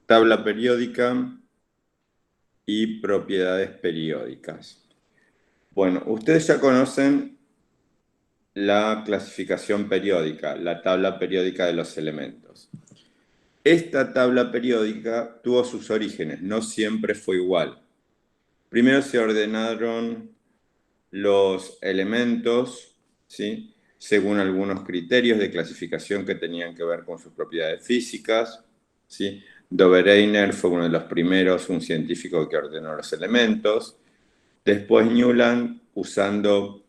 tabla periódica y propiedades periódicas. Bueno, ustedes ya conocen la clasificación periódica, la tabla periódica de los elementos. Esta tabla periódica tuvo sus orígenes, no siempre fue igual. Primero se ordenaron los elementos, ¿sí?, según algunos criterios de clasificación que tenían que ver con sus propiedades físicas, ¿sí? Dobereiner fue uno de los primeros, un científico que ordenó los elementos. Después Newland, usando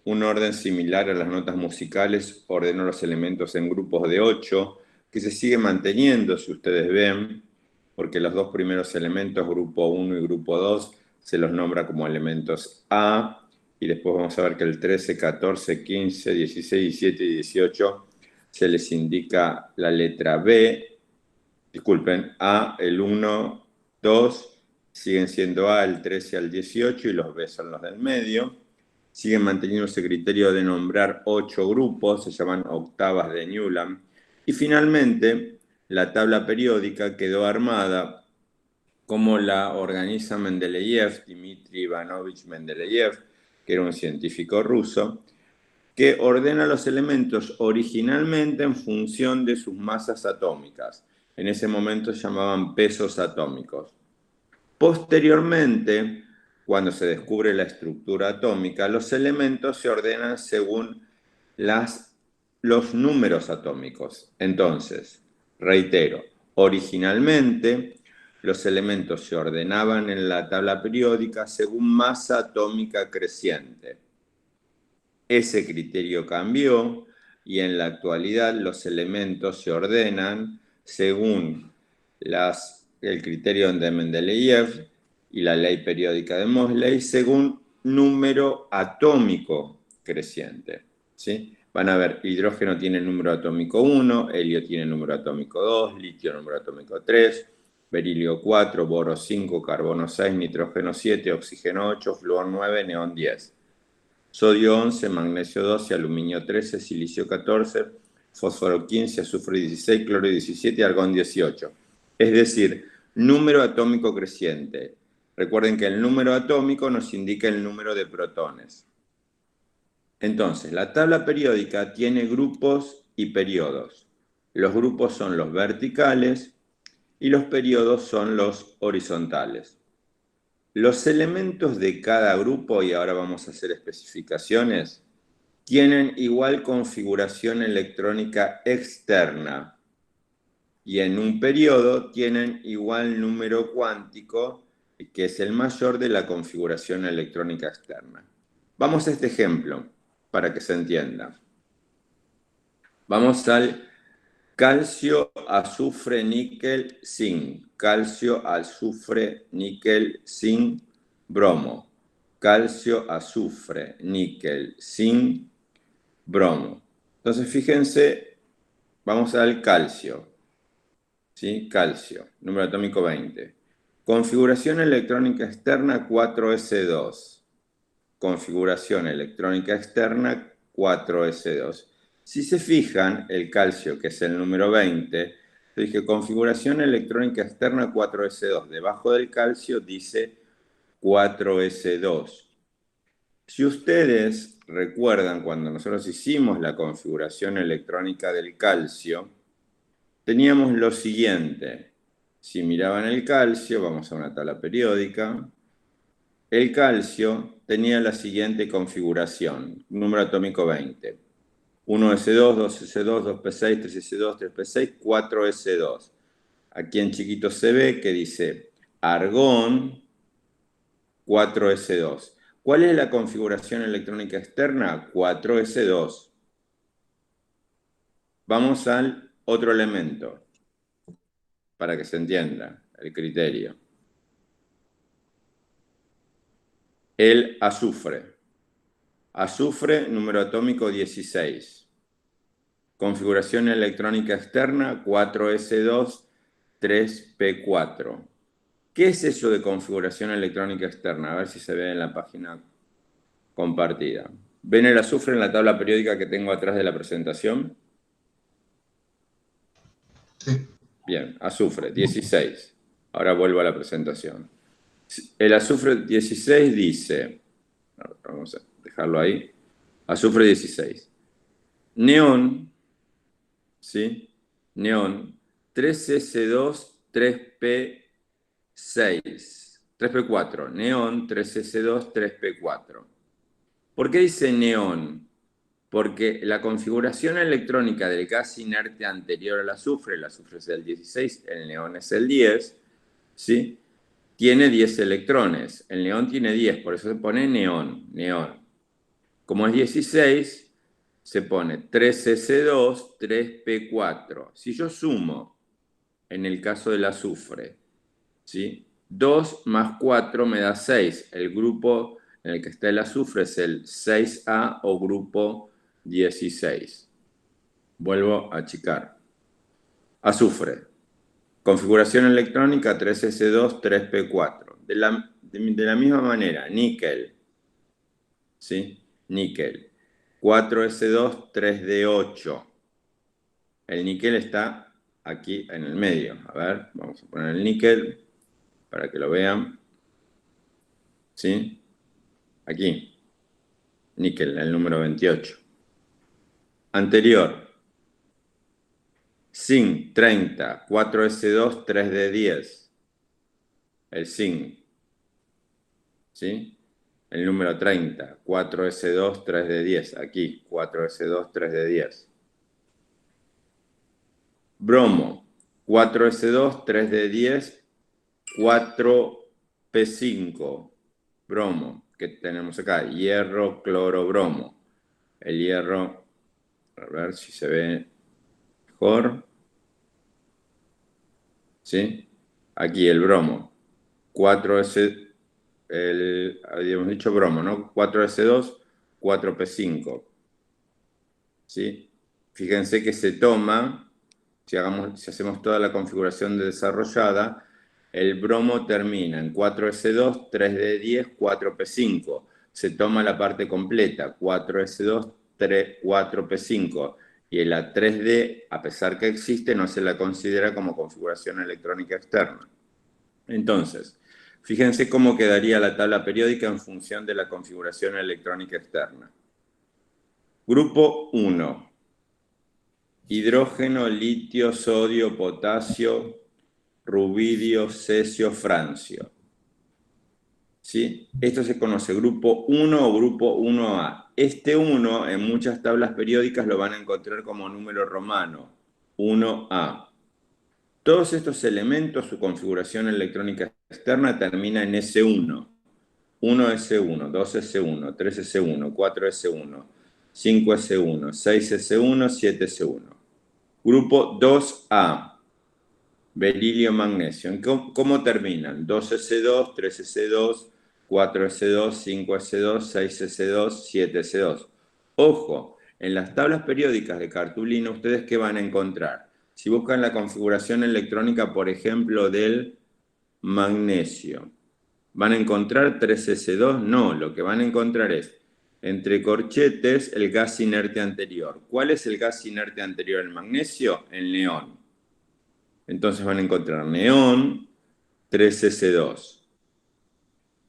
un orden similar a las notas musicales, ordenó los elementos en grupos de 8, que se sigue manteniendo, si ustedes ven, porque los dos primeros elementos, grupo 1 y grupo 2, se los nombra como elementos A, y después vamos a ver que el 13, 14, 15, 16, 17 y 18 se les indica la letra B, disculpen, A, el 1, 2, siguen siendo A, el 13 al 18 y los B son los del medio. Siguen manteniendo ese criterio de nombrar 8 grupos, se llaman octavas de Newland. Y finalmente, la tabla periódica quedó armada como la organiza Mendeleev, Dmitri Ivanovich Mendeleev, que era un científico ruso, que ordena los elementos originalmente en función de sus masas atómicas. En ese momento se llamaban pesos atómicos. Posteriormente, cuando se descubre la estructura atómica, los elementos se ordenan según los números atómicos. Entonces, reitero, originalmente los elementos se ordenaban en la tabla periódica según masa atómica creciente. Ese criterio cambió y en la actualidad los elementos se ordenan según el criterio de Mendeleev y la ley periódica de Moseley según número atómico creciente, ¿sí? Van a ver, hidrógeno tiene número atómico 1, helio tiene número atómico 2, litio número atómico 3, berilio 4, boro 5, carbono 6, nitrógeno 7, oxígeno 8, flúor 9, neón 10. Sodio 11, magnesio 12, aluminio 13, silicio 14, fósforo 15, azufre 16, cloro 17 y argón 18. Es decir, número atómico creciente. Recuerden que el número atómico nos indica el número de protones. Entonces, la tabla periódica tiene grupos y periodos. Los grupos son los verticales y los periodos son los horizontales. Los elementos de cada grupo, y ahora vamos a hacer especificaciones, tienen igual configuración electrónica externa y en un periodo tienen igual número cuántico, que es el mayor de la configuración electrónica externa. Vamos a este ejemplo para que se entienda. Vamos al calcio, azufre, níquel, zinc. Calcio, azufre, níquel, zinc, bromo. Calcio, azufre, níquel, zinc, bromo. Entonces, fíjense, vamos al calcio. ¿Sí? Calcio, número atómico 20. Configuración electrónica externa 4s2. Configuración electrónica externa 4s2. Si se fijan, el calcio, que es el número 20, dije configuración electrónica externa 4s2. Debajo del calcio dice 4s2. Si ustedes recuerdan, cuando nosotros hicimos la configuración electrónica del calcio, teníamos lo siguiente. Si miraban el calcio, vamos a una tabla periódica, el calcio tenía la siguiente configuración, número atómico 20. 1s2, 2s2, 2p6, 3s2, 3p6, 4s2. Aquí en chiquito se ve que dice argón 4s2. ¿Cuál es la configuración electrónica externa? 4s2. Vamos al otro elemento, para que se entienda el criterio. El azufre. Azufre, número atómico 16. Configuración electrónica externa 4s2, 3p4. ¿Qué es eso de configuración electrónica externa? A ver si se ve en la página compartida. ¿Ven el azufre en la tabla periódica que tengo atrás de la presentación? Sí. Bien, azufre, 16. Ahora vuelvo a la presentación. El azufre 16 dice, vamos a dejarlo ahí, azufre 16. Neón, ¿sí? Neón, 3S2, 3P6, 3P4. Neón, 3S2, 3P4. ¿Por qué dice neón? Porque la configuración electrónica del gas inerte anterior al azufre, el azufre es el 16, el neón es el 10, ¿sí? Tiene 10 electrones. El neón tiene 10, por eso se pone neón, neón. Como es 16, se pone 3S2, 3P4. Si yo sumo, en el caso del azufre, ¿sí? 2 más 4 me da 6. El grupo en el que está el azufre es el 6A o grupo 16. Vuelvo a achicar. Azufre. Configuración electrónica 3S2, 3P4. De la misma manera, níquel. ¿Sí? Níquel. 4S2, 3D8. El níquel está aquí en el medio. A ver, vamos a poner el níquel para que lo vean. ¿Sí? Aquí. Níquel, el número 28. Anterior. Zinc 30, 4S2, 3D10. El zinc. ¿Sí? El número 30, 4S2, 3D10. Aquí, 4S2, 3D10. Bromo, 4S2, 3D10, 4P5. Bromo, que tenemos acá, hierro, cloro, bromo. El hierro, a ver si se ve mejor. ¿Sí? Aquí el bromo. 4S, habíamos dicho bromo, ¿no? 4S2, 4P5. ¿Sí? Fíjense que se toma, si hacemos toda la configuración desarrollada, el bromo termina en 4S2, 3D10, 4P5. Se toma la parte completa, 4S2, 4P5. Y la 3D, a pesar que existe, no se la considera como configuración electrónica externa. Entonces, fíjense cómo quedaría la tabla periódica en función de la configuración electrónica externa. Grupo 1. Hidrógeno, litio, sodio, potasio, rubidio, cesio, francio. ¿Sí? Esto se conoce grupo 1 o grupo 1A. Este 1 en muchas tablas periódicas lo van a encontrar como número romano, 1A. Todos estos elementos, su configuración electrónica externa termina en S1. 1S1, 2S1, 3S1, 4S1, 5S1, 6S1, 7S1. Grupo 2A, berilio, magnesio. ¿Cómo terminan? 2S2, 3S2, 4S2, 5S2, 6S2, 7S2. Ojo, en las tablas periódicas de cartulina, ¿ustedes qué van a encontrar? Si buscan la configuración electrónica, por ejemplo, del magnesio, ¿van a encontrar 3S2? No, lo que van a encontrar es, entre corchetes, el gas inerte anterior. ¿Cuál es el gas inerte anterior al magnesio? El neón. Entonces van a encontrar neón, 3S2.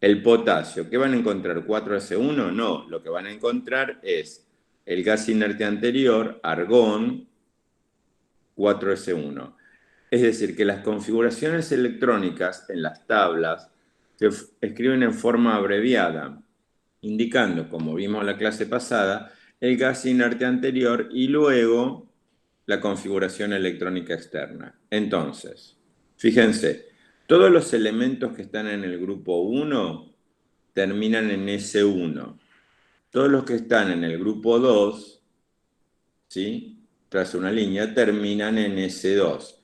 El potasio, ¿qué van a encontrar? ¿4S1? No, lo que van a encontrar es el gas inerte anterior, argón, 4S1. Es decir, que las configuraciones electrónicas en las tablas se escriben en forma abreviada, indicando, como vimos en la clase pasada, el gas inerte anterior y luego la configuración electrónica externa. Entonces, fíjense, todos los elementos que están en el grupo 1 terminan en S1. Todos los que están en el grupo 2, ¿sí?, tras una línea, terminan en S2.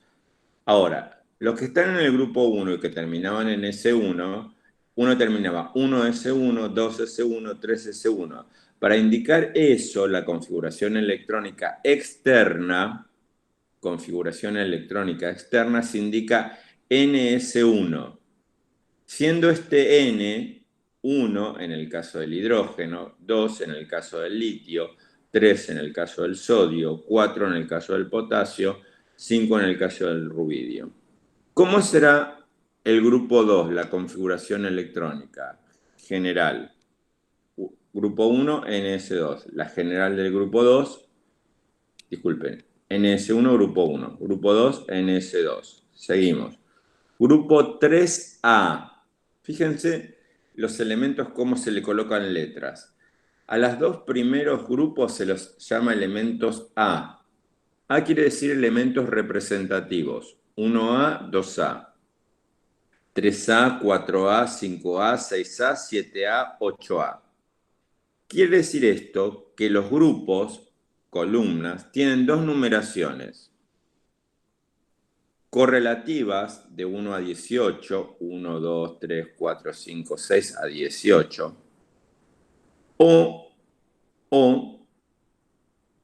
Ahora, los que están en el grupo 1 y que terminaban en S1, uno terminaba 1S1, 2S1, 3S1. Para indicar eso, la configuración electrónica externa se indica NS1, siendo este N 1 en el caso del hidrógeno, 2 en el caso del litio, 3 en el caso del sodio, 4 en el caso del potasio, 5 en el caso del rubidio. ¿Cómo será el grupo 2, la configuración electrónica general? Grupo 1, NS2. La general del grupo 2, disculpen, NS1, grupo 1. Grupo 2, NS2. Seguimos. Grupo 3A. Fíjense los elementos, cómo se le colocan letras. A los dos primeros grupos se los llama elementos A. A quiere decir elementos representativos. 1A, 2A. 3A, 4A, 5A, 6A, 7A, 8A. Quiere decir esto que los grupos, columnas, tienen dos numeraciones correlativas de 1 a 18, 1, 2, 3, 4, 5, 6 a 18, o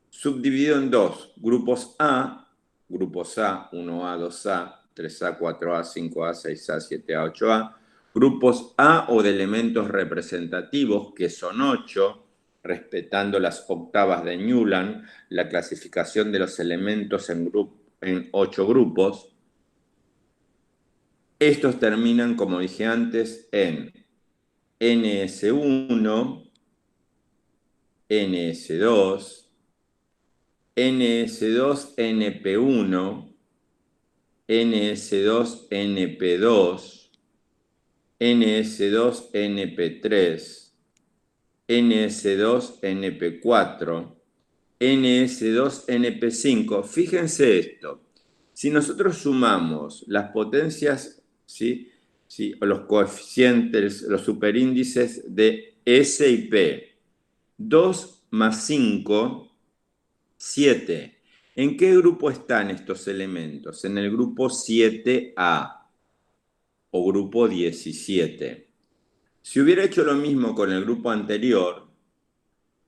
subdividido en dos, grupos A, 1A, 2A, 3A, 4A, 5A, 6A, 7A, 8A, grupos A o de elementos representativos, que son 8, respetando las octavas de Newland, la clasificación de los elementos en 8 grupos. Estos terminan, como dije antes, en NS1, NS2, NS2, NP1, NS2, NP2, NS2, NP3, NS2, NP4, NS2, NP5. Fíjense esto. Si nosotros sumamos las potencias, ¿sí? ¿Sí? O los coeficientes, los superíndices de S y P, 2 más 5, 7. ¿En qué grupo están estos elementos? En el grupo 7A o grupo 17. Si hubiera hecho lo mismo con el grupo anterior,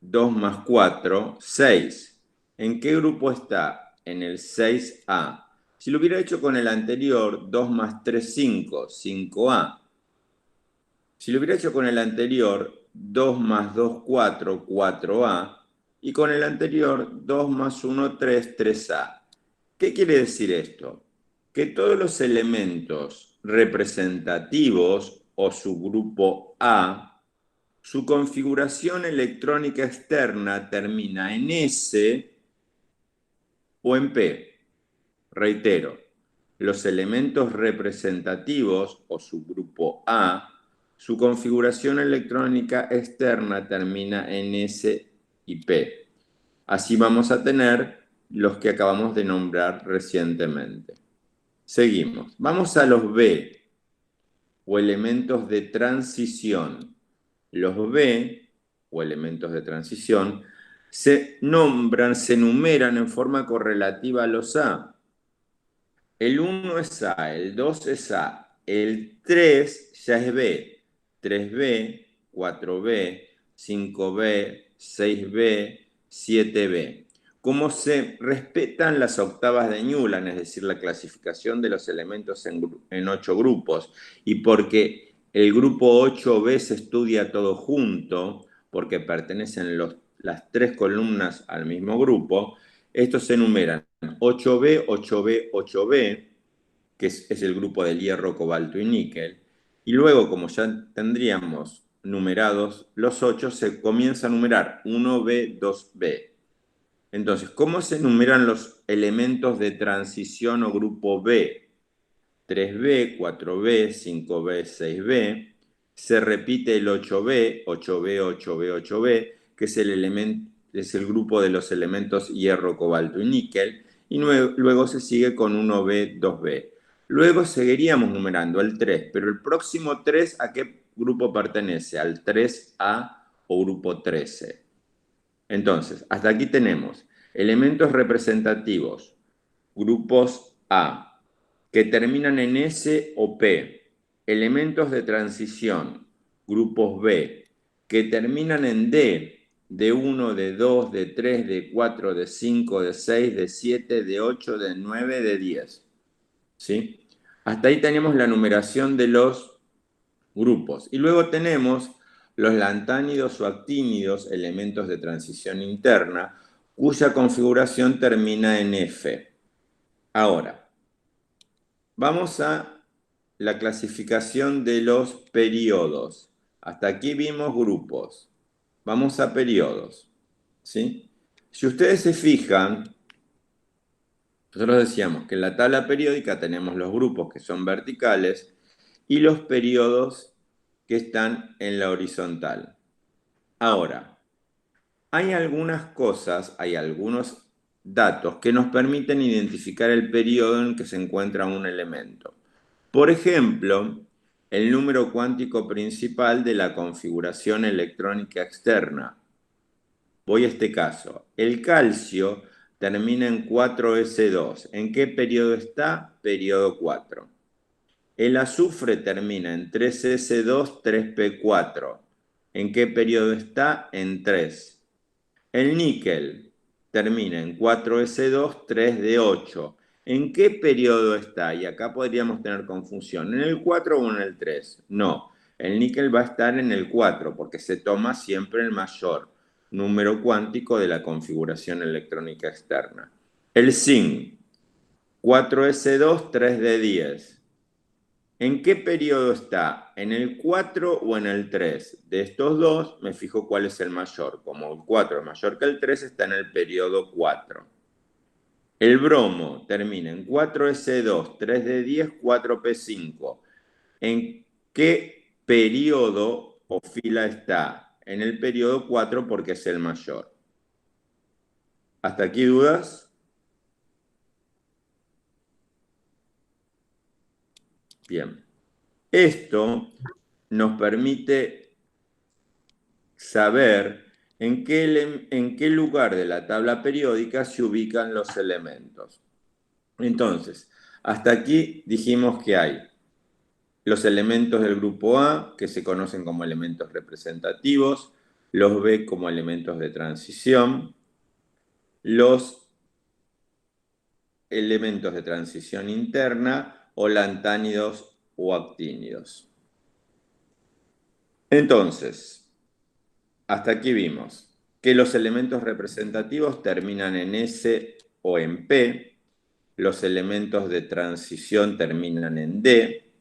2 más 4, 6. ¿En qué grupo está? En el 6A. Si lo hubiera hecho con el anterior, 2 más 3, 5, 5A. Si lo hubiera hecho con el anterior, 2 más 2, 4, 4A. Y con el anterior, 2 más 1, 3, 3A. ¿Qué quiere decir esto? Que todos los elementos representativos o subgrupo A, su configuración electrónica externa termina en S o en P. Reitero, los elementos representativos o subgrupo A, su configuración electrónica externa termina en S y P. Así vamos a tener los que acabamos de nombrar recientemente. Seguimos. Vamos a los B o elementos de transición. Los B o elementos de transición se nombran, se enumeran en forma correlativa a los A. El 1 es A, el 2 es A, el 3 ya es B, 3B, 4B, 5B, 6B, 7B. Como se respetan las octavas de Newland, es decir, la clasificación de los elementos en 8 grupos, y porque el grupo 8B se estudia todo junto, porque pertenecen las tres columnas al mismo grupo, estos se enumeran 8B, 8B, 8B, que es el grupo del hierro, cobalto y níquel, y luego, como ya tendríamos numerados los 8, se comienza a numerar 1B, 2B. Entonces, ¿cómo se enumeran los elementos de transición o grupo B? 3B, 4B, 5B, 6B. Se repite el 8B, 8B, 8B, 8B, que es el grupo de los elementos hierro, cobalto y níquel. Y luego se sigue con 1B, 2B. Luego seguiríamos numerando el 3, pero el próximo 3, ¿a qué grupo pertenece? Al 3A o grupo 13. Entonces, hasta aquí tenemos elementos representativos, grupos A, que terminan en S o P, elementos de transición, grupos B, que terminan en D, de 1, de 2, de 3, de 4, de 5, de 6, de 7, de 8, de 9, de 10. ¿Sí? Hasta ahí tenemos la numeración de los grupos. Y luego tenemos los lantánidos o actínidos, elementos de transición interna, cuya configuración termina en F. Ahora, vamos a la clasificación de los periodos. Hasta aquí vimos grupos. Vamos a periodos, ¿sí? Si ustedes se fijan, nosotros decíamos que en la tabla periódica tenemos los grupos que son verticales y los periodos que están en la horizontal. Ahora, hay algunas cosas, hay algunos datos que nos permiten identificar el periodo en que se encuentra un elemento. Por ejemplo, el número cuántico principal de la configuración electrónica externa. Voy a este caso. El calcio termina en 4s2. ¿En qué periodo está? Periodo 4. El azufre termina en 3s2, 3p4. ¿En qué periodo está? En 3. El níquel termina en 4s2, 3d8. ¿En qué periodo está? Y acá podríamos tener confusión. ¿En el 4 o en el 3? No, el níquel va a estar en el 4 porque se toma siempre el mayor número cuántico de la configuración electrónica externa. El zinc, 4s2, 3d10. ¿En qué periodo está? ¿En el 4 o en el 3? De estos dos me fijo cuál es el mayor. Como el 4 es mayor que el 3, está en el periodo 4. El bromo termina en 4s2, 3d10, 4p5. ¿En qué periodo o fila está? En el periodo 4 porque es el mayor. ¿Hasta aquí dudas? Bien. Esto nos permite saber en qué lugar de la tabla periódica se ubican los elementos. Entonces, hasta aquí dijimos que hay los elementos del grupo A, que se conocen como elementos representativos, los B como elementos de transición, los elementos de transición interna o lantánidos o actínidos. Entonces, hasta aquí vimos que los elementos representativos terminan en S o en P, los elementos de transición terminan en D,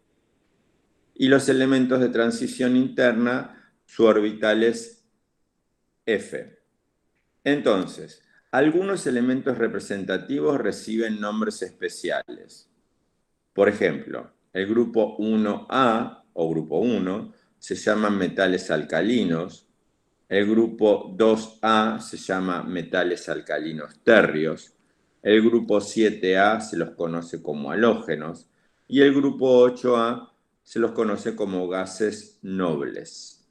y los elementos de transición interna, su orbital es F. Entonces, algunos elementos representativos reciben nombres especiales. Por ejemplo, el grupo 1A o grupo 1 se llaman metales alcalinos. El grupo 2A se llama metales alcalinos térreos. El grupo 7A se los conoce como halógenos. Y el grupo 8A se los conoce como gases nobles.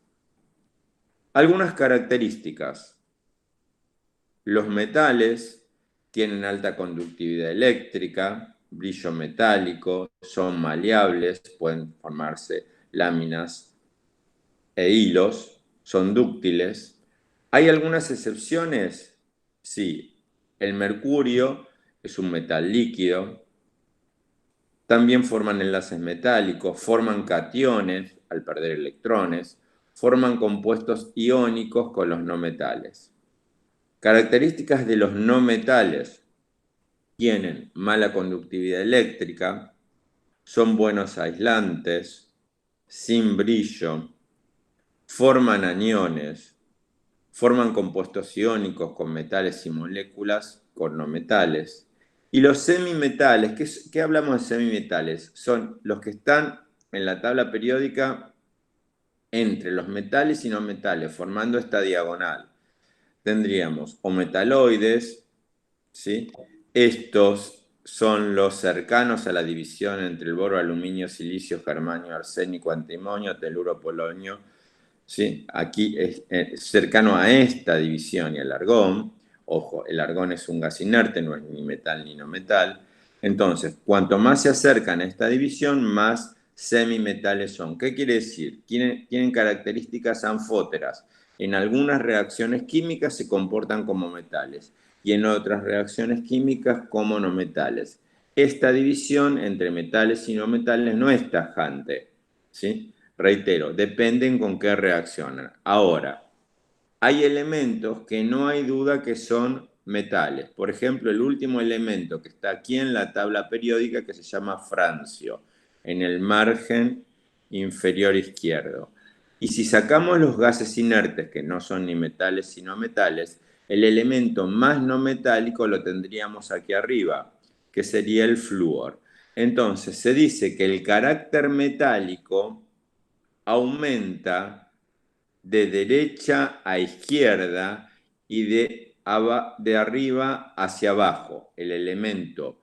Algunas características. Los metales tienen alta conductividad eléctrica, brillo metálico, son maleables, pueden formarse láminas e hilos, son dúctiles. ¿Hay algunas excepciones? Sí, el mercurio es un metal líquido, también forman enlaces metálicos, forman cationes al perder electrones, forman compuestos iónicos con los no metales. Características de los no metales: tienen mala conductividad eléctrica, son buenos aislantes, sin brillo, forman aniones, forman compuestos iónicos con metales y moléculas con no metales. Y los semimetales, ¿qué hablamos de semimetales? Son los que están en la tabla periódica entre los metales y no metales, formando esta diagonal. Tendríamos o metaloides, ¿sí? Estos son los cercanos a la división entre el boro, aluminio, silicio, germanio, arsénico, antimonio, teluro, polonio. ¿Sí? Aquí es cercano a esta división y el argón. Ojo, el argón es un gas inerte, no es ni metal ni no metal. Entonces, cuanto más se acercan a esta división, más semimetales son. ¿Qué quiere decir? Tienen características anfóteras. En algunas reacciones químicas se comportan como metales y en otras reacciones químicas como no metales. Esta división entre metales y no metales no es tajante, ¿sí? Reitero, dependen con qué reaccionan. Ahora, hay elementos que no hay duda que son metales. Por ejemplo, el último elemento que está aquí en la tabla periódica que se llama francio, en el margen inferior izquierdo. Y si sacamos los gases inertes, que no son ni metales sino metales, el elemento más no metálico lo tendríamos aquí arriba, que sería el flúor. Entonces, se dice que el carácter metálico aumenta de derecha a izquierda y de arriba hacia abajo. El elemento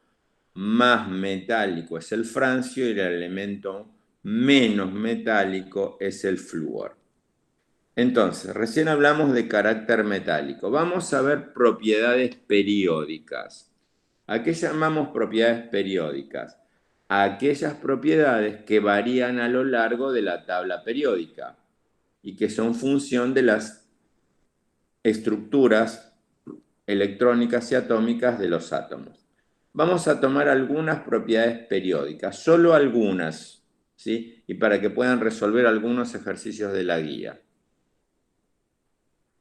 más metálico es el francio y el elemento menos metálico es el flúor. Entonces, recién hablamos de carácter metálico. Vamos a ver propiedades periódicas. ¿A qué llamamos propiedades periódicas? A aquellas propiedades que varían a lo largo de la tabla periódica y que son función de las estructuras electrónicas y atómicas de los átomos. Vamos a tomar algunas propiedades periódicas, solo algunas, ¿sí? Y para que puedan resolver algunos ejercicios de la guía.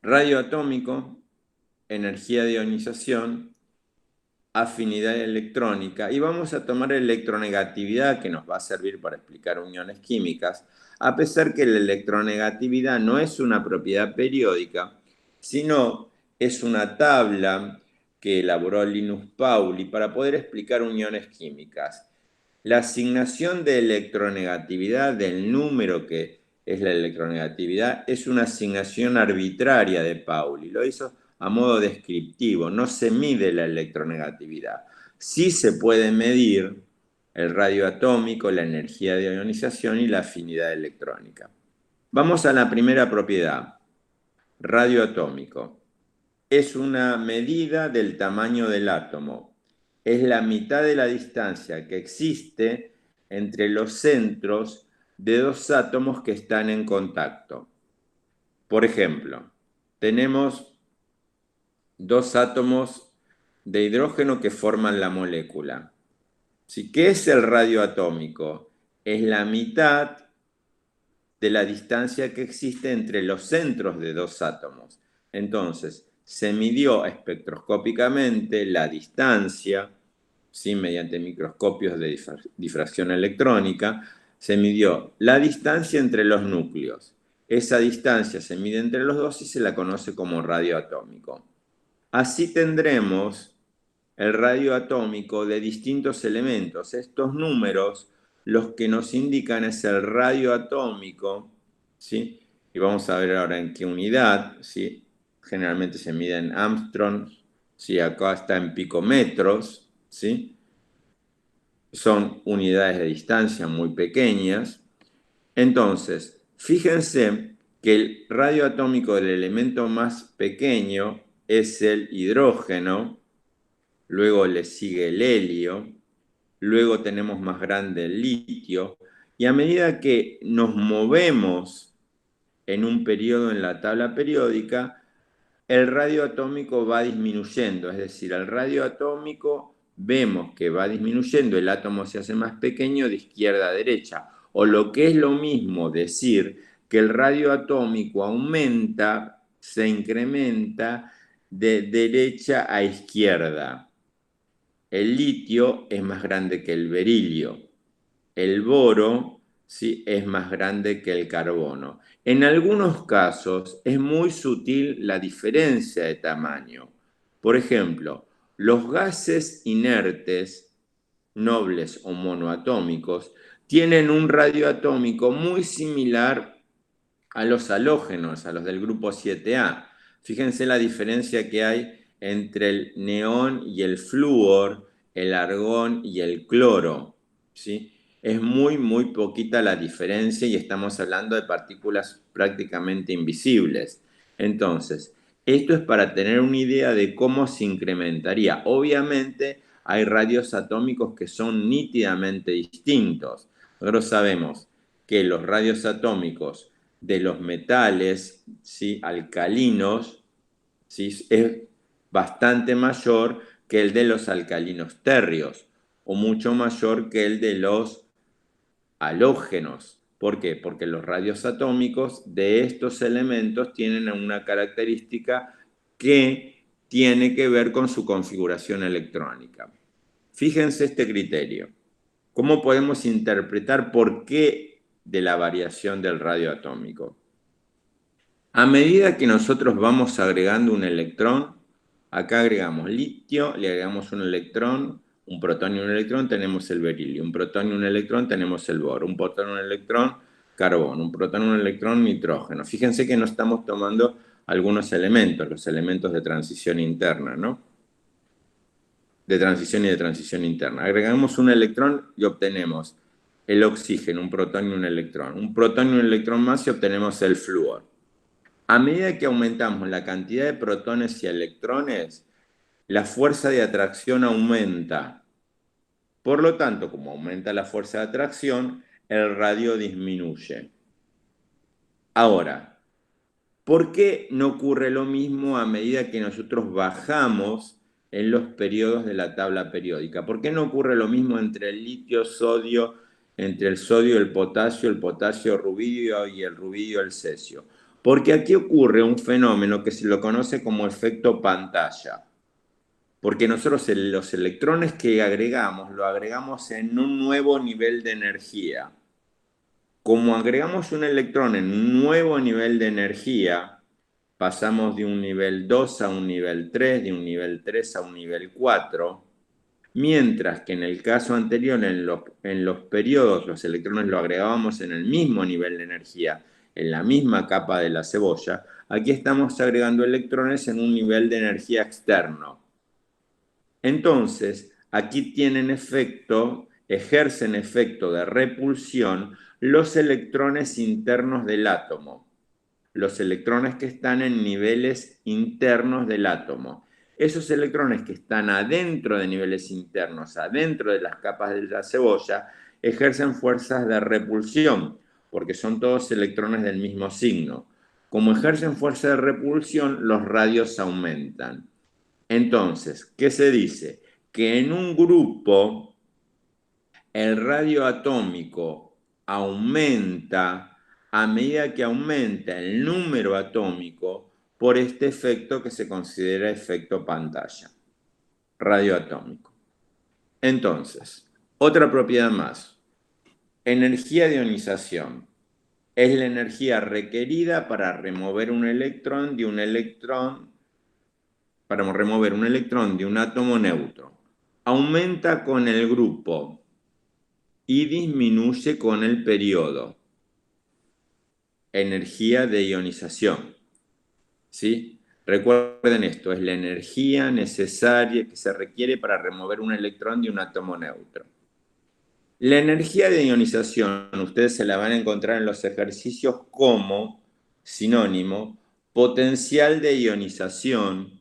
Radio atómico, energía de ionización, afinidad electrónica, y vamos a tomar electronegatividad, que nos va a servir para explicar uniones químicas, a pesar que la electronegatividad no es una propiedad periódica, sino es una tabla que elaboró Linus Pauling para poder explicar uniones químicas. La asignación de electronegatividad del número que es la electronegatividad es una asignación arbitraria de Pauli. Lo hizo a modo descriptivo, no se mide la electronegatividad. Sí se puede medir el radio atómico, la energía de ionización y la afinidad electrónica. Vamos a la primera propiedad, radio atómico. Es una medida del tamaño del átomo. Es la mitad de la distancia que existe entre los centros de dos átomos que están en contacto. Por ejemplo, tenemos dos átomos de hidrógeno que forman la molécula. ¿Qué es el radio atómico? Es la mitad de la distancia que existe entre los centros de dos átomos. Entonces, se midió espectroscópicamente la distancia, ¿sí? Mediante microscopios de difracción electrónica, se midió la distancia entre los núcleos. Esa distancia se mide entre los dos y se la conoce como radio atómico. Así tendremos el radio atómico de distintos elementos. Estos números los que nos indican es el radio atómico, ¿sí? Y vamos a ver ahora en qué unidad, ¿sí? Generalmente se mide en Armstrong, ¿sí? Acá está en picometros, ¿sí? Son unidades de distancia muy pequeñas. Entonces, fíjense que el radio atómico del elemento más pequeño es el hidrógeno, luego le sigue el helio, luego tenemos más grande el litio, y a medida que nos movemos en un periodo en la tabla periódica, el radio atómico va disminuyendo, es decir, el radio atómico vemos que va disminuyendo, el átomo se hace más pequeño de izquierda a derecha, o lo que es lo mismo decir que el radio atómico aumenta, se incrementa de derecha a izquierda. El litio es más grande que el berilio. El boro, ¿sí?, es más grande que el carbono. En algunos casos es muy sutil la diferencia de tamaño. Por ejemplo, los gases inertes, nobles o monoatómicos, tienen un radio atómico muy similar a los halógenos, a los del grupo 7A. Fíjense la diferencia que hay entre el neón y el flúor, el argón y el cloro, ¿sí? Es muy poquita la diferencia y estamos hablando de partículas prácticamente invisibles. Entonces, esto es para tener una idea de cómo se incrementaría. Obviamente, hay radios atómicos que son nítidamente distintos. Nosotros sabemos que los radios atómicos de los metales, ¿sí?, alcalinos, ¿sí?, es bastante mayor que el de los alcalinos térreos o mucho mayor que el de los halógenos. ¿Por qué? Porque los radios atómicos de estos elementos tienen una característica que tiene que ver con su configuración electrónica. Fíjense este criterio. ¿Cómo podemos interpretar por qué de la variación del radio atómico? A medida que nosotros vamos agregando un electrón, acá agregamos litio, le agregamos un electrón, un protón y un electrón, tenemos el berilio. Un protón y un electrón, tenemos el boro. Un protón y un electrón, carbón. Un protón y un electrón, nitrógeno. Fíjense que no estamos tomando algunos elementos, los elementos de transición interna, ¿no? De transición y de transición interna. Agregamos un electrón y obtenemos el oxígeno, un protón y un electrón. Un protón y un electrón más y obtenemos el flúor. A medida que aumentamos la cantidad de protones y electrones, la fuerza de atracción aumenta. Por lo tanto, como aumenta la fuerza de atracción, el radio disminuye. Ahora, ¿por qué no ocurre lo mismo a medida que nosotros bajamos en los periodos de la tabla periódica? ¿Por qué no ocurre lo mismo entre el litio, sodio, entre el sodio y el potasio rubidio y el rubidio el cesio? Porque aquí ocurre un fenómeno que se lo conoce como efecto pantalla. Porque nosotros los electrones que agregamos, lo agregamos en un nuevo nivel de energía. Como agregamos un electrón en un nuevo nivel de energía, pasamos de un nivel 2 a un nivel 3, de un nivel 3 a un nivel 4, mientras que en el caso anterior, en los periodos, los electrones lo agregábamos en el mismo nivel de energía, en la misma capa de la cebolla, aquí estamos agregando electrones en un nivel de energía externo. Entonces, aquí ejercen efecto de repulsión los electrones internos del átomo, los electrones que están en niveles internos del átomo. Esos electrones que están adentro de niveles internos, adentro de las capas de la cebolla, ejercen fuerzas de repulsión, porque son todos electrones del mismo signo. Como ejercen fuerza de repulsión, los radios aumentan. Entonces, ¿qué se dice? Que en un grupo el radio atómico aumenta a medida que aumenta el número atómico por este efecto que se considera efecto pantalla radioatómico. Entonces, otra propiedad más. Energía de ionización. Es la energía requerida para remover un electrón de un átomo neutro. Aumenta con el grupo y disminuye con el periodo. Energía de ionización. ¿Sí? Recuerden esto, es la energía necesaria que se requiere para remover un electrón de un átomo neutro. La energía de ionización, ustedes se la van a encontrar en los ejercicios como sinónimo, potencial de ionización,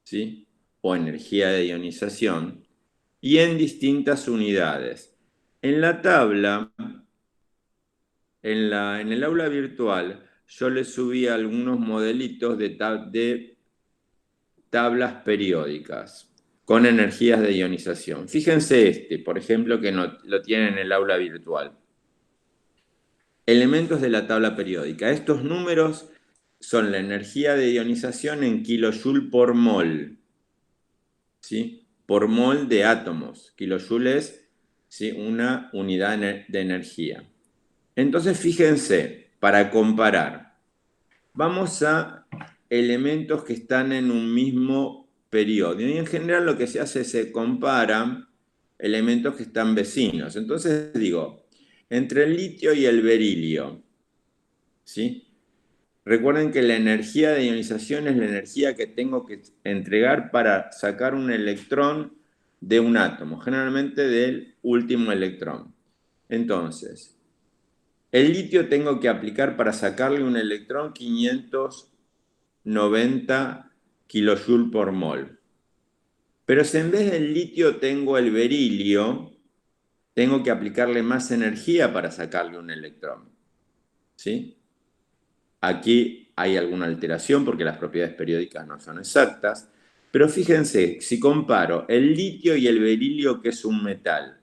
¿sí? O energía de ionización, y en distintas unidades. En la tabla, en el aula virtual, yo les subí algunos modelitos de tablas periódicas con energías de ionización. Fíjense por ejemplo, que lo tienen en el aula virtual. Elementos de la tabla periódica. Estos números son la energía de ionización en kilojoule por mol, ¿sí? Por mol de átomos. Kilojoule es, ¿sí?, una unidad de energía. Entonces, fíjense, para comparar, vamos a elementos que están en un mismo periodo. Y en general lo que se hace es se comparan elementos que están vecinos. Entonces digo, entre el litio y el berilio, ¿sí? Recuerden que la energía de ionización es la energía que tengo que entregar para sacar un electrón de un átomo, generalmente del último electrón. Entonces, el litio tengo que aplicar para sacarle un electrón 590 kilojoule por mol. Pero si en vez del litio tengo el berilio, tengo que aplicarle más energía para sacarle un electrón. ¿Sí? Aquí hay alguna alteración porque las propiedades periódicas no son exactas, pero fíjense, si comparo el litio y el berilio, que es un metal,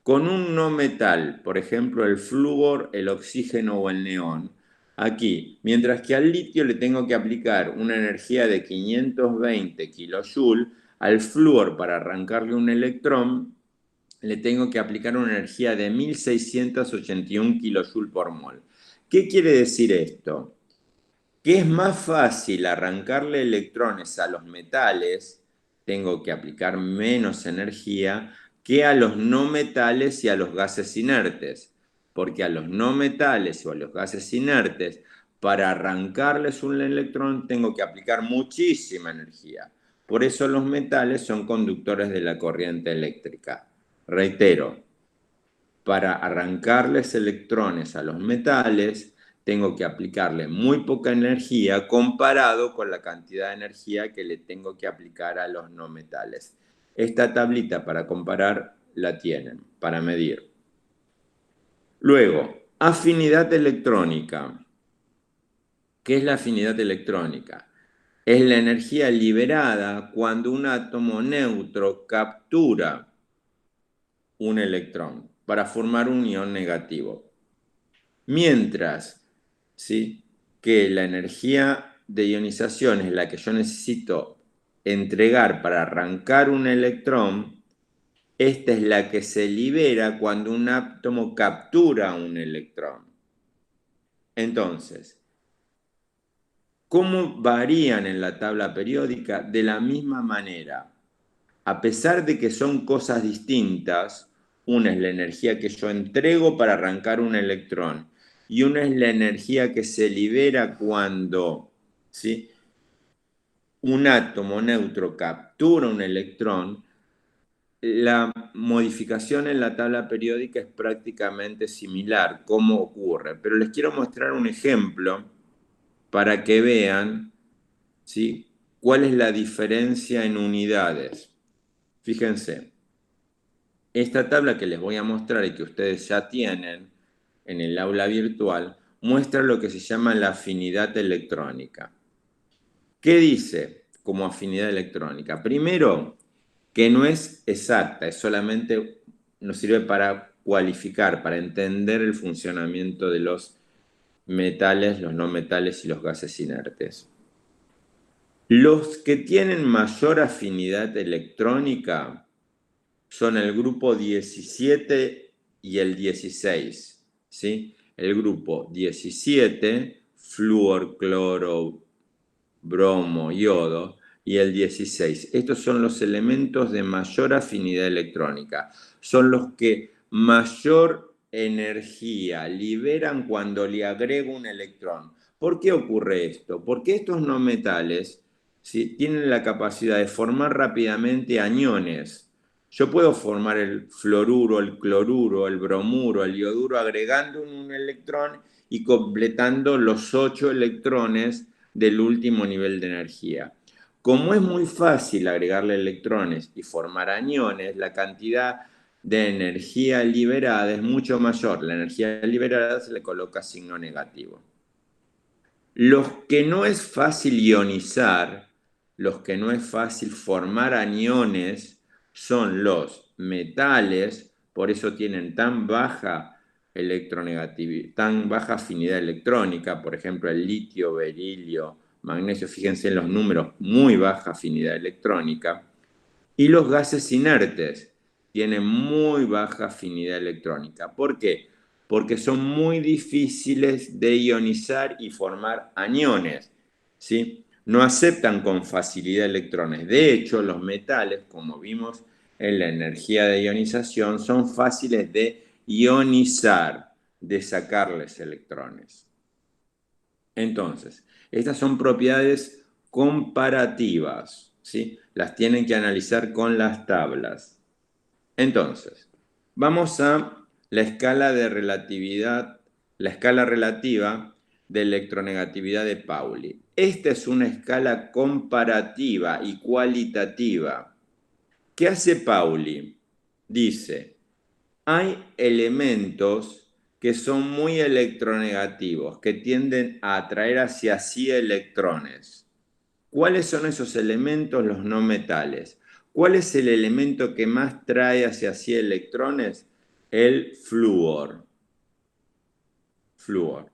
con un no metal, por ejemplo el flúor, el oxígeno o el neón, Aquí, mientras que al litio le tengo que aplicar una energía de 520 kilojoules, al flúor para arrancarle un electrón le tengo que aplicar una energía de 1681 kilojoules por mol. ¿Qué quiere decir esto? Que es más fácil arrancarle electrones a los metales, tengo que aplicar menos energía, que a los no metales y a los gases inertes. Porque a los no metales o a los gases inertes, para arrancarles un electrón tengo que aplicar muchísima energía. Por eso los metales son conductores de la corriente eléctrica. Reitero, para arrancarles electrones a los metales, tengo que aplicarle muy poca energía comparado con la cantidad de energía que le tengo que aplicar a los no metales. Esta tablita para comparar la tienen, para medir. Luego, afinidad electrónica. ¿Qué es la afinidad electrónica? Es la energía liberada cuando un átomo neutro captura un electrón para formar un ion negativo. Mientras, ¿sí?, que la energía de ionización es la que yo necesito entregar para arrancar un electrón, esta es la que se libera cuando un átomo captura un electrón. Entonces, ¿cómo varían en la tabla periódica? De la misma manera. A pesar de que son cosas distintas, una es la energía que yo entrego para arrancar un electrón y una es la energía que se libera cuando, ¿sí?, un átomo neutro captura un electrón. La modificación en la tabla periódica es prácticamente similar, cómo ocurre, pero les quiero mostrar un ejemplo para que vean, ¿sí?, cuál es la diferencia en unidades. Fíjense. Esta tabla que les voy a mostrar y que ustedes ya tienen en el aula virtual muestra lo que se llama la afinidad electrónica. ¿Qué dice como afinidad electrónica? Primero, que no es exacta, es solamente nos sirve para cualificar, para entender el funcionamiento de los metales, los no metales y los gases inertes. Los que tienen mayor afinidad electrónica son el grupo 17 y el 16, ¿sí? El grupo 17, flúor, cloro, bromo, yodo, y el 16. Estos son los elementos de mayor afinidad electrónica. Son los que mayor energía liberan cuando le agrego un electrón. ¿Por qué ocurre esto? Porque estos no metales, ¿sí?, tienen la capacidad de formar rápidamente aniones. Yo puedo formar el fluoruro, el cloruro, el bromuro, el ioduro agregando un electrón y completando los 8 electrones del último nivel de energía. Como es muy fácil agregarle electrones y formar aniones, la cantidad de energía liberada es mucho mayor. La energía liberada se le coloca signo negativo. Los que no es fácil ionizar, los que no es fácil formar aniones, son los metales, por eso tienen tan baja electronegatividad, tan baja afinidad electrónica, por ejemplo el litio, berilio, magnesio, fíjense en los números, muy baja afinidad electrónica, y los gases inertes tienen muy baja afinidad electrónica. ¿Por qué? Porque son muy difíciles de ionizar y formar aniones, ¿sí? No aceptan con facilidad electrones. De hecho, los metales, como vimos en la energía de ionización, son fáciles de ionizar, de sacarles electrones. Entonces, estas son propiedades comparativas, ¿sí? Las tienen que analizar con las tablas. Entonces, vamos a la escala de relatividad, la escala relativa de electronegatividad de Pauli. Esta es una escala comparativa y cualitativa. ¿Qué hace Pauli? Dice, hay elementos que son muy electronegativos, que tienden a atraer hacia sí electrones. ¿Cuáles son esos elementos? Los no metales. ¿Cuál es el elemento que más trae hacia sí electrones? El flúor. Flúor.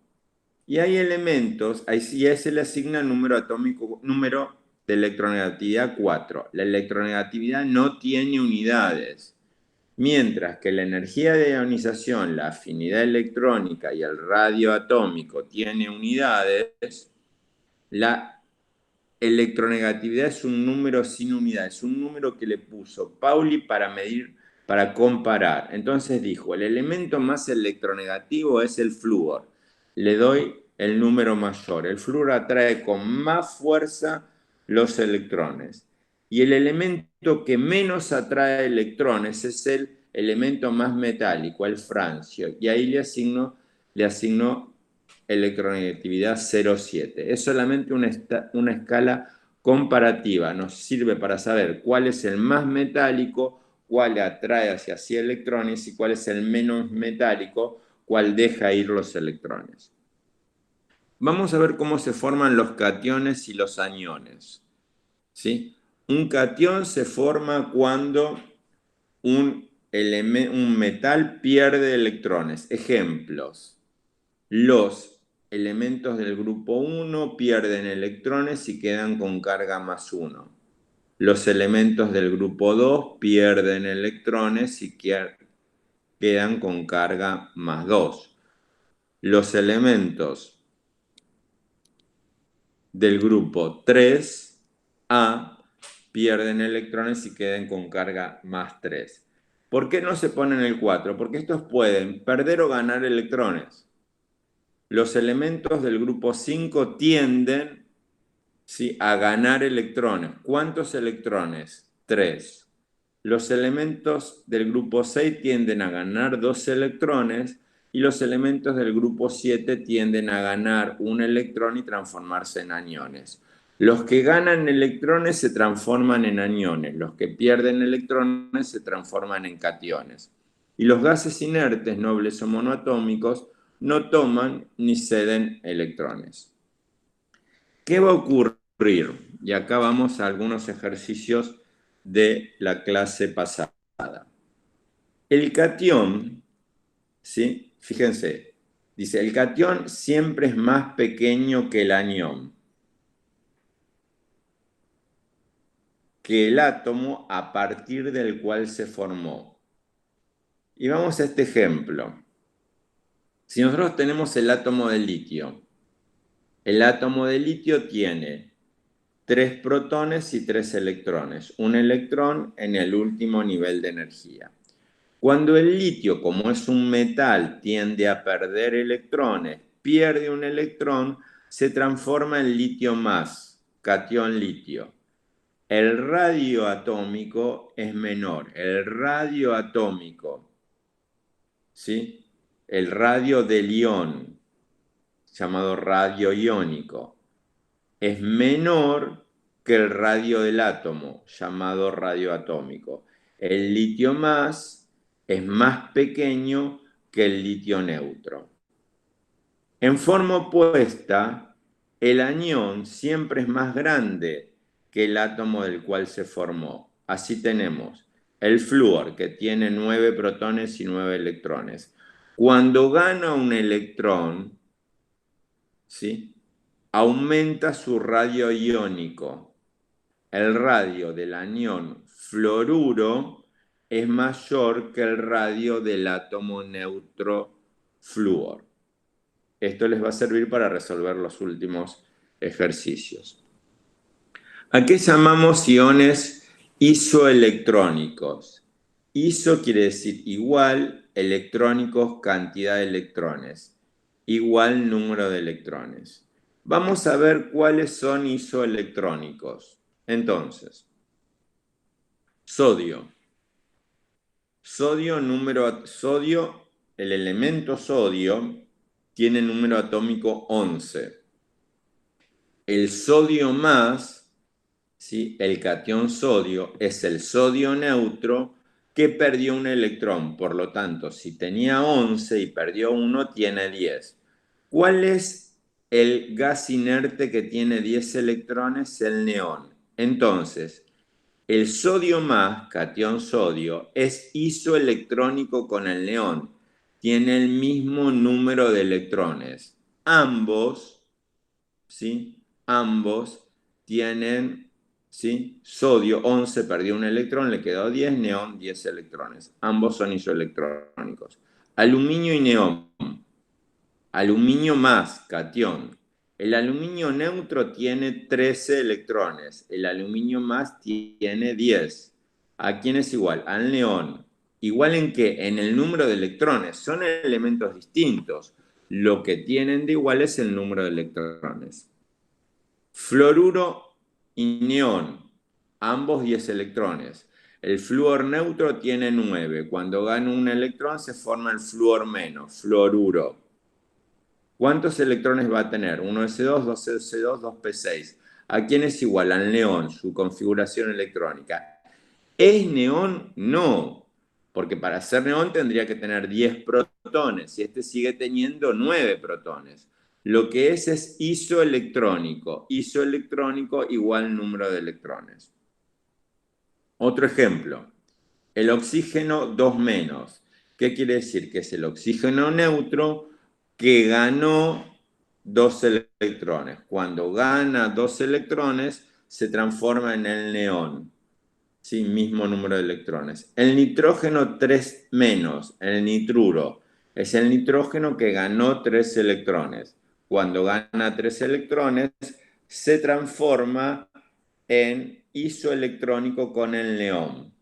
Y hay elementos, y a ese le asigna número atómico, número de electronegatividad 4. La electronegatividad no tiene unidades, mientras que la energía de ionización, la afinidad electrónica y el radio atómico tiene unidades. La electronegatividad es un número sin unidad, es un número que le puso Pauli para medir, para comparar. Entonces dijo, el elemento más electronegativo es el flúor. Le doy el número mayor. El flúor atrae con más fuerza los electrones. Y el elemento que menos atrae electrones es el elemento más metálico, el francio. Y ahí le asignó electronegatividad 0,7. Es solamente una escala comparativa, nos sirve para saber cuál es el más metálico, cuál atrae hacia sí electrones y cuál es el menos metálico, cuál deja ir los electrones. Vamos a ver cómo se forman los cationes y los aniones. ¿Sí? Un catión se forma cuando un metal pierde electrones. Ejemplos. Los elementos del grupo 1 pierden electrones y quedan con carga +1. Los elementos del grupo 2 pierden electrones y quedan con carga +2. Los elementos del grupo 3A pierden electrones y quedan con carga +3. ¿Por qué no se ponen el 4? Porque estos pueden perder o ganar electrones. Los elementos del grupo 5 tienden, ¿sí?, a ganar electrones. ¿Cuántos electrones? 3. Los elementos del grupo 6 tienden a ganar 2 electrones y los elementos del grupo 7 tienden a ganar un electrón y transformarse en aniones. Los que ganan electrones se transforman en aniones, los que pierden electrones se transforman en cationes. Y los gases inertes, nobles o monoatómicos, no toman ni ceden electrones. ¿Qué va a ocurrir? Y acá vamos a algunos ejercicios de la clase pasada. El catión, ¿sí? Fíjense, dice, el catión siempre es más pequeño que el anión, que el átomo a partir del cual se formó. Y vamos a este ejemplo. Si nosotros tenemos el átomo de litio, el átomo de litio tiene 3 protones y 3 electrones, un electrón en el último nivel de energía. Cuando el litio, como es un metal, tiende a perder electrones, pierde un electrón, se transforma en litio más, catión litio. El radio atómico es menor. El radio atómico, ¿sí?, el radio del ion, llamado radio iónico, es menor que el radio del átomo, llamado radio atómico. El litio más es más pequeño que el litio neutro. En forma opuesta, el anión siempre es más grande que el átomo del cual se formó. Así tenemos el flúor, que tiene 9 protones y 9 electrones. Cuando gana un electrón, ¿sí?, aumenta su radio iónico. El radio del anión fluoruro es mayor que el radio del átomo neutro flúor. Esto les va a servir para resolver los últimos ejercicios. ¿A qué llamamos iones isoelectrónicos? Iso quiere decir igual, electrónicos, cantidad de electrones, igual número de electrones. Vamos a ver cuáles son isoelectrónicos. Entonces, sodio. Sodio, el elemento sodio tiene número atómico 11. El sodio más, ¿sí?, el catión sodio, es el sodio neutro que perdió un electrón. Por lo tanto, si tenía 11 y perdió uno, tiene 10. ¿Cuál es el gas inerte que tiene 10 electrones? El neón. Entonces, el sodio más, catión sodio, es isoelectrónico con el neón. Tiene el mismo número de electrones. ambos, ¿sí? Ambos tienen, ¿sí? Sodio 11 perdió un electrón, le quedó 10, neón 10 electrones. Ambos son isoelectrónicos. Aluminio y neón. Aluminio más, catión. El aluminio neutro tiene 13 electrones. El aluminio más tiene 10. ¿A quién es igual? Al neón. ¿Igual en qué? En el número de electrones. Son elementos distintos. Lo que tienen de igual es el número de electrones. Fluoruro y neón, ambos 10 electrones. El flúor neutro tiene 9. Cuando gana un electrón se forma el flúor menos, fluoruro. ¿Cuántos electrones va a tener? 1s2, 2s2, 2p6. ¿A quién es igual? Al neón, su configuración electrónica. ¿Es neón? No, porque para ser neón tendría que tener 10 protones y este sigue teniendo 9 protones. Lo que es isoelectrónico. Isoelectrónico igual número de electrones. Otro ejemplo, el oxígeno 2 menos. ¿Qué quiere decir? Que es el oxígeno neutro que ganó 2 electrones. Cuando gana 2 electrones, se transforma en el neón. Sí, mismo número de electrones. El nitrógeno 3 menos, el nitruro, es el nitrógeno que ganó 3 electrones. Cuando gana 3 electrones, se transforma en isoelectrónico con el neón.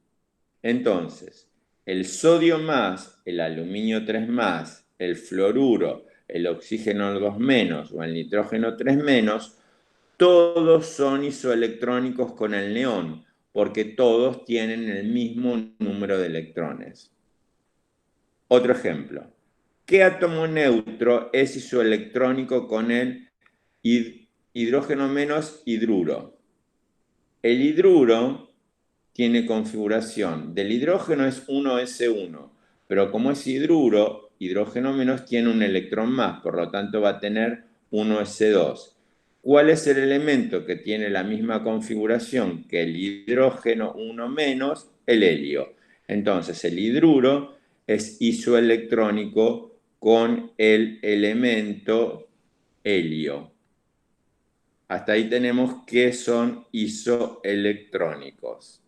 Entonces, el sodio más, el aluminio 3 más, el fluoruro, el oxígeno 2 menos o el nitrógeno 3 menos, todos son isoelectrónicos con el neón, porque todos tienen el mismo número de electrones. Otro ejemplo. ¿Qué átomo neutro es isoelectrónico con el hidrógeno menos hidruro? El hidruro tiene configuración del hidrógeno es 1s1, pero como es hidruro, hidrógeno menos tiene un electrón más, por lo tanto va a tener 1s2. ¿Cuál es el elemento que tiene la misma configuración que el hidrógeno 1 menos? El helio. Entonces el hidruro es isoelectrónico con el elemento helio. Hasta ahí tenemos que son isoelectrónicos.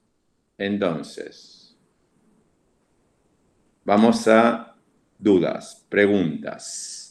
Entonces, vamos a dudas, preguntas.